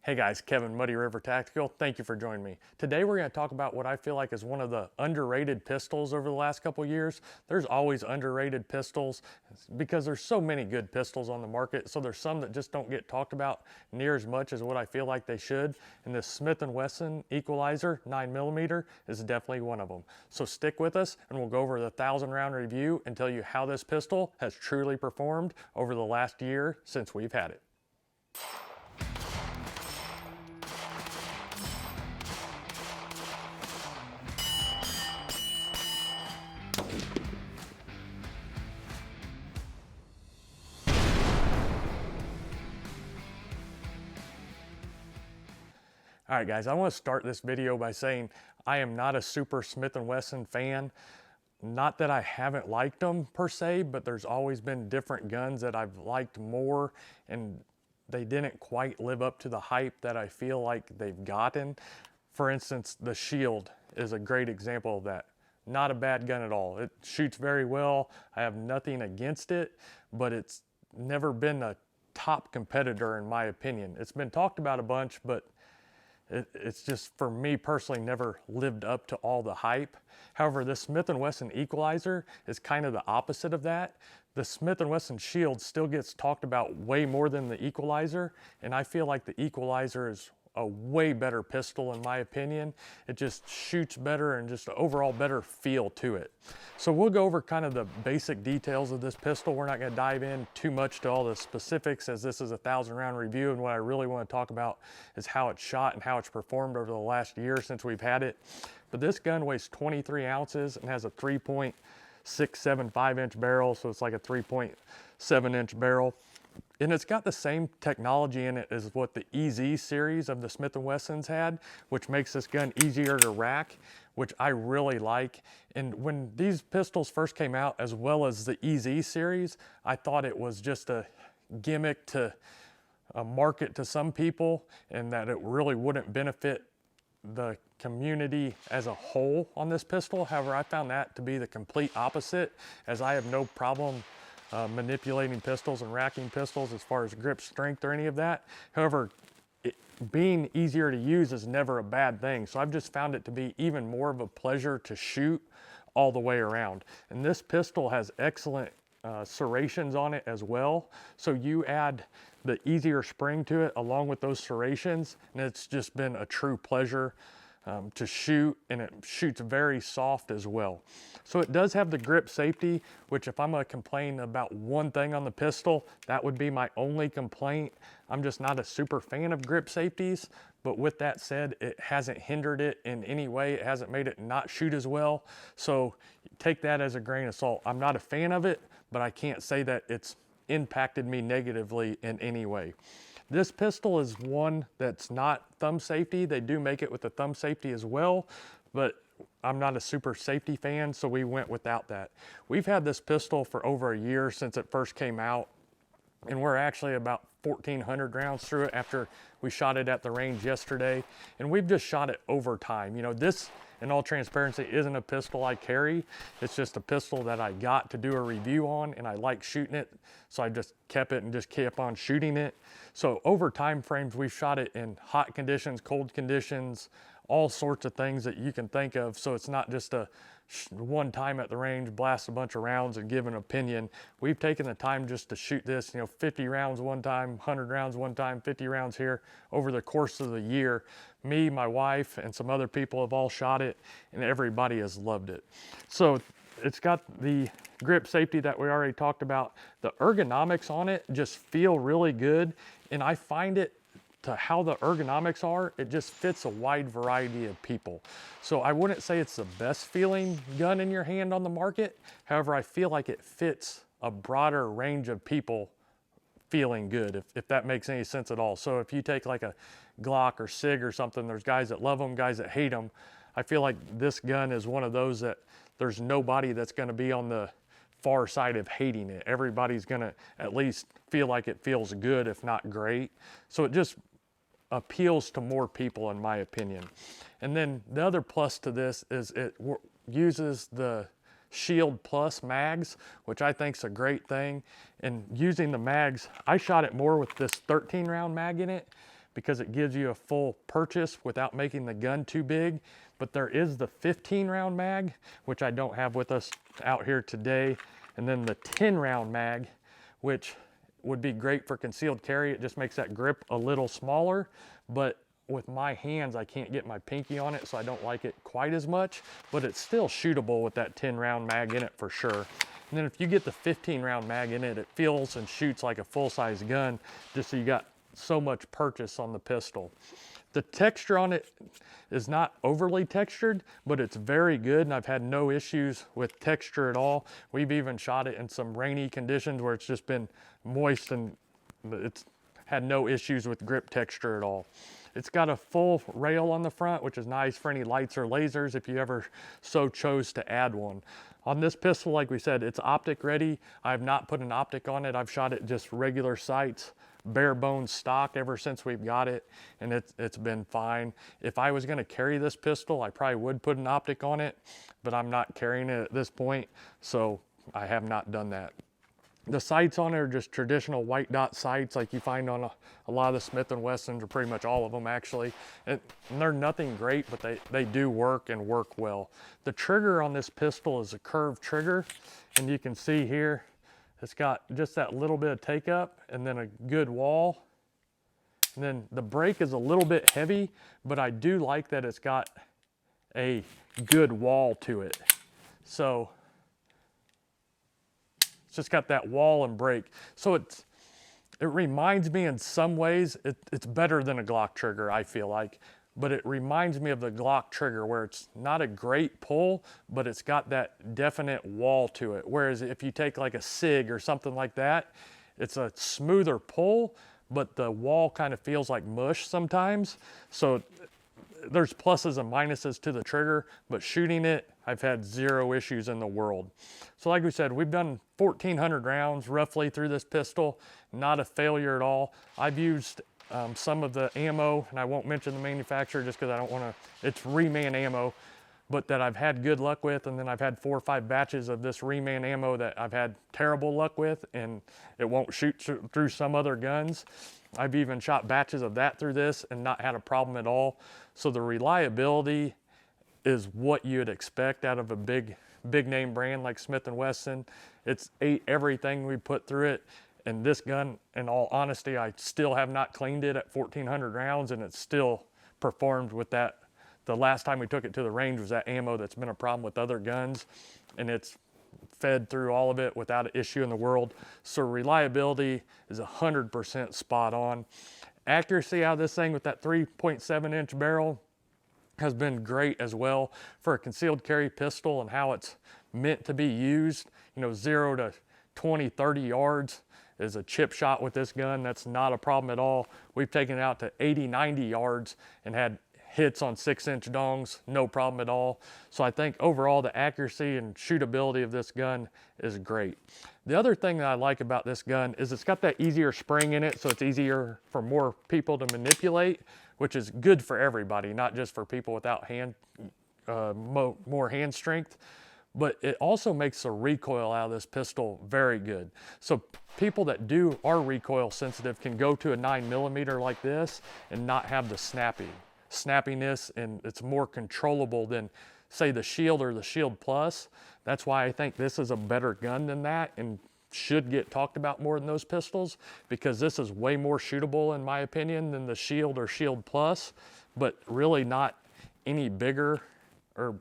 Hey guys, Kevin, Muddy River Tactical. Thank you for joining me. Today we're going to talk about what I feel like is one of the underrated pistols over the last couple of years. There's always underrated pistols because there's so many good pistols on the market. So there's some that just don't get talked about near as much as what I feel like they should. And this Smith and Wesson Equalizer 9mm is definitely one of them. So stick with us and we'll go over the 1,000-round review and tell you how this pistol has truly performed over the last year since we've had it. All right, guys, I want to start this video by saying I am not a super Smith and Wesson fan. Not that I haven't liked them per se, but there's always been different guns that I've liked more, and they didn't quite live up to the hype that I feel like they've gotten. For instance, the Shield is a great example of that. Not a bad gun at all. It shoots very well. I have nothing against it, but it's never been a top competitor in my opinion. It's been talked about a bunch, but it's just, for me personally, never lived up to all the hype. However, this Smith and Wesson Equalizer is kind of the opposite of that. The Smith and Wesson Shield still gets talked about way more than the Equalizer, and I feel like the Equalizer is a way better pistol in my opinion. It just shoots better and just an overall better feel to it. So we'll go over kind of the basic details of this pistol. We're not going to dive in too much to all the specifics as this is a 1,000-round review, and what I really want to talk about is how it's shot and how it's performed over the last year since we've had it. But this gun weighs 23 ounces and has a 3.675-inch barrel, so it's like a 3.7-inch barrel. And it's got the same technology in it as what the EZ series of the Smith & Wessons had, which makes this gun easier to rack, which I really like. And when these pistols first came out, as well as the EZ series, I thought it was just a gimmick to market to some people and that it really wouldn't benefit the community as a whole on this pistol. However, I found that to be the complete opposite, as I have no problem manipulating pistols and racking pistols as far as grip strength or any of that. However, being easier to use is never a bad thing. So I've just found it to be even more of a pleasure to shoot all the way around. And this pistol has excellent serrations on it as well. So you add the easier spring to it along with those serrations, and it's just been a true pleasure to shoot, and it shoots very soft as well. So it does have the grip safety, which if I'm going to complain about one thing on the pistol, that would be my only complaint. I'm just not a super fan of grip safeties, but with that said, it hasn't hindered it in any way. It hasn't made it not shoot as well. So take that as a grain of salt. I'm not a fan of it, but I can't say that it's impacted me negatively in any way. This pistol is one that's not thumb safety. They do make it with the thumb safety as well, but I'm not a super safety fan, so we went without that. We've had this pistol for over a year since it first came out, and we're actually about 1,400 rounds through it after we shot it at the range yesterday, and we've just shot it over time. You know, this, in all transparency, isn't a pistol I carry. It's just a pistol that I got to do a review on, and I like shooting it, so I just kept it and just kept on shooting it. So over time frames, we've shot it in hot conditions, cold conditions, all sorts of things that you can think of. So it's not just a one time at the range, blast a bunch of rounds and give an opinion. We've taken the time just to shoot this, 50 rounds one time, 100 rounds one time, 50 rounds here over the course of the year. Me, my wife, and some other people have all shot it, and everybody has loved it. So it's got the grip safety that we already talked about. The ergonomics on it just feel really good, and I find it to how the ergonomics are, it just fits a wide variety of people. So I wouldn't say it's the best feeling gun in your hand on the market. However, I feel like it fits a broader range of people feeling good, if that makes any sense at all. So if you take like a Glock or SIG or something, there's guys that love them, guys that hate them. I feel like this gun is one of those that there's nobody that's going to be on the far side of hating it. Everybody's going to at least feel like it feels good, if not great. So it just appeals to more people, in my opinion. And then the other plus to this is it uses the Shield Plus mags, which I think is a great thing. And using the mags, I shot it more with this 13 round mag in it, because it gives you a full purchase without making the gun too big. But there is the 15 round mag, which I don't have with us out here today. And then the 10 round mag, which would be great for concealed carry. It just makes that grip a little smaller, but with my hands, I can't get my pinky on it, so I don't like it quite as much, but it's still shootable with that 10 round mag in it for sure. And then if you get the 15 round mag in it, it feels and shoots like a full-size gun, just so you got so much purchase on the pistol. The texture on it is not overly textured, but it's very good, and I've had no issues with texture at all. We've even shot it in some rainy conditions where it's just been moist, and it's had no issues with grip texture at all. It's got a full rail on the front, which is nice for any lights or lasers if you ever so chose to add one. On this pistol, like we said, it's optic ready. I have not put an optic on it. I've shot it just regular sights, bare bones stock ever since we've got it, and it's been fine. If I was gonna carry this pistol, I probably would put an optic on it, but I'm not carrying it at this point, so I have not done that. The sights on it are just traditional white dot sights like you find on a lot of the Smith and Wessons, or pretty much all of them actually. And they're nothing great, but they do work and work well. The trigger on this pistol is a curved trigger, and you can see here, it's got just that little bit of take up and then a good wall. And then the brake is a little bit heavy, but I do like that it's got a good wall to it. So it's just got that wall and brake. So it reminds me in some ways, it's better than a Glock trigger, I feel like. But it reminds me of the Glock trigger, where it's not a great pull, but it's got that definite wall to it. Whereas if you take like a SIG or something like that, it's a smoother pull, but the wall kind of feels like mush sometimes. So there's pluses and minuses to the trigger, but shooting it, I've had zero issues in the world. So like we said, we've done 1,400 rounds roughly through this pistol, not a failure at all. I've used some of the ammo, and I won't mention the manufacturer just because I don't want to, it's reman ammo, but that I've had good luck with, and then I've had 4 or 5 batches of this reman ammo that I've had terrible luck with, and it won't shoot through some other guns. I've even shot batches of that through this and not had a problem at all. So the reliability is what you'd expect out of a big name brand like Smith and Wesson. It's ate everything we put through it. And this gun, in all honesty, I still have not cleaned it at 1,400 rounds, and it still performed with that. The last time we took it to the range was that ammo that's been a problem with other guns, and it's fed through all of it without an issue in the world. So reliability is 100% spot on. Accuracy out of this thing with that 3.7 inch barrel has been great as well for a concealed carry pistol and how it's meant to be used. You know, 0 to 20, 30 yards is a chip shot with this gun. That's not a problem at all. We've taken it out to 80, 90 yards and had hits on 6-inch dongs, no problem at all. So I think overall the accuracy and shootability of this gun is great. The other thing that I like about this gun is it's got that easier spring in it, so it's easier for more people to manipulate, which is good for everybody, not just for people without more hand strength. But it also makes the recoil out of this pistol very good. So people that are recoil sensitive can go to a 9mm like this and not have the snappiness, and it's more controllable than say the Shield or the Shield Plus. That's why I think this is a better gun than that and should get talked about more than those pistols, because this is way more shootable in my opinion than the Shield or Shield Plus, but really not any bigger or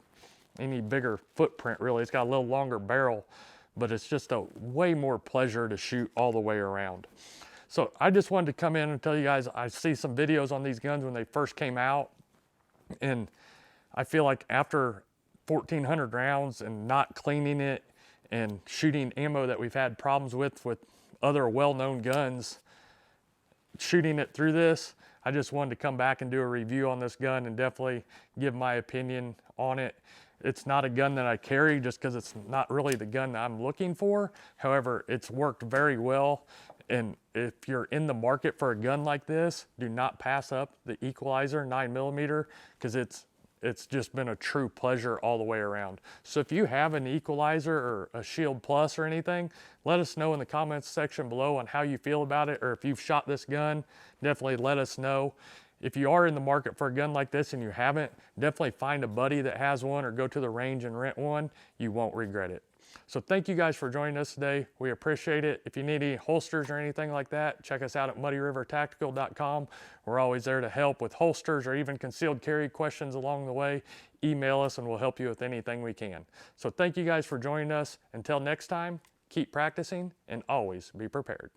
any bigger footprint really. It's got a little longer barrel, but it's just a way more pleasure to shoot all the way around. So I just wanted to come in and tell you guys, I see some videos on these guns when they first came out, and I feel like after 1,400 rounds and not cleaning it and shooting ammo that we've had problems with other well-known guns, shooting it through this, I just wanted to come back and do a review on this gun and definitely give my opinion on it. It's not a gun that I carry just because it's not really the gun that I'm looking for. However, it's worked very well. And if you're in the market for a gun like this, do not pass up the Equalizer 9mm, because it's it's just been a true pleasure all the way around. So if you have an Equalizer or a Shield Plus or anything, let us know in the comments section below on how you feel about it, or if you've shot this gun, definitely let us know. If you are in the market for a gun like this and you haven't, definitely find a buddy that has one or go to the range and rent one. You won't regret it. So thank you guys for joining us today. We appreciate it. If you need any holsters or anything like that, check us out at muddyrivertactical.com. We're always there to help with holsters or even concealed carry questions along the way. Email us and we'll help you with anything we can. So thank you guys for joining us. Until next time, keep practicing and always be prepared.